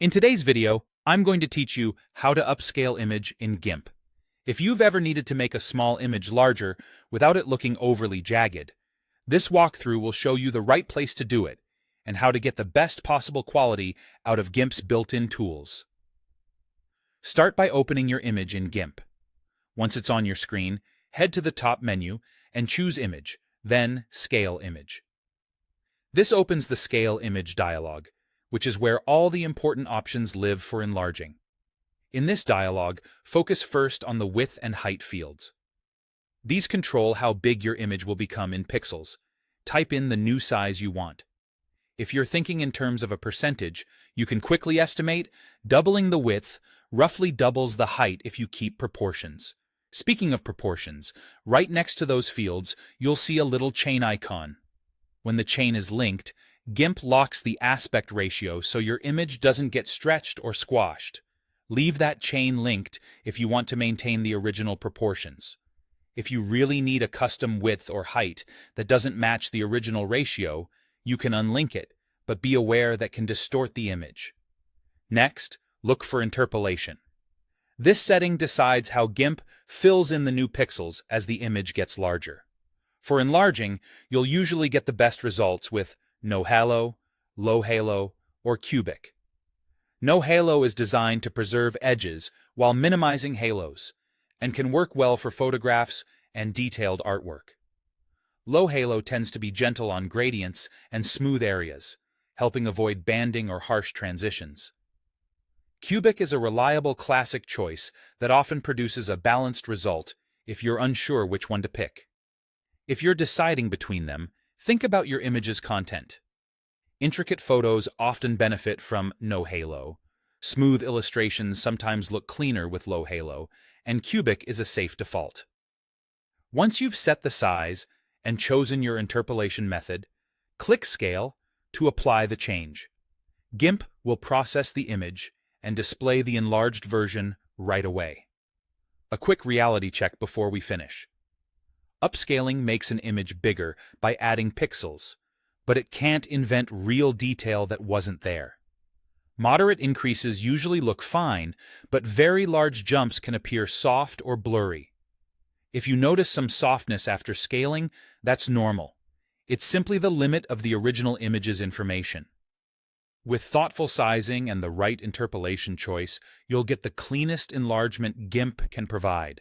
In today's video, I'm going to teach you how to upscale image in GIMP. If you've ever needed to make a small image larger without it looking overly jagged, this walkthrough will show you the right place to do it and how to get the best possible quality out of GIMP's built-in tools. Start by opening your image in GIMP. Once it's on your screen, head to the top menu and choose Image, then Scale Image. This opens the Scale Image dialog, which is where all the important options live for enlarging. In this dialog, focus first on the width and height fields. These control how big your image will become in pixels. Type in the new size you want. If you're thinking in terms of a percentage, you can quickly estimate doubling the width roughly doubles the height if you keep proportions. Speaking of proportions, right next to those fields, you'll see a little chain icon. When the chain is linked, GIMP locks the aspect ratio so your image doesn't get stretched or squashed. Leave that chain linked if you want to maintain the original proportions. If you really need a custom width or height that doesn't match the original ratio, you can unlink it, but be aware that can distort the image. Next, look for interpolation. This setting decides how GIMP fills in the new pixels as the image gets larger. For enlarging, you'll usually get the best results with no halo, low halo, or cubic. No halo is designed to preserve edges while minimizing halos, and can work well for photographs and detailed artwork. Low halo tends to be gentle on gradients and smooth areas, helping avoid banding or harsh transitions. Cubic is a reliable classic choice that often produces a balanced result if you're unsure which one to pick. If you're deciding between them, think about your image's content. Intricate photos often benefit from no halo. Smooth illustrations sometimes look cleaner with low halo, and cubic is a safe default. Once you've set the size and chosen your interpolation method, click Scale to apply the change. GIMP will process the image and display the enlarged version right away. A quick reality check before we finish. Upscaling makes an image bigger by adding pixels, but it can't invent real detail that wasn't there. Moderate increases usually look fine, but very large jumps can appear soft or blurry. If you notice some softness after scaling, that's normal. It's simply the limit of the original image's information. With thoughtful sizing and the right interpolation choice, you'll get the cleanest enlargement GIMP can provide.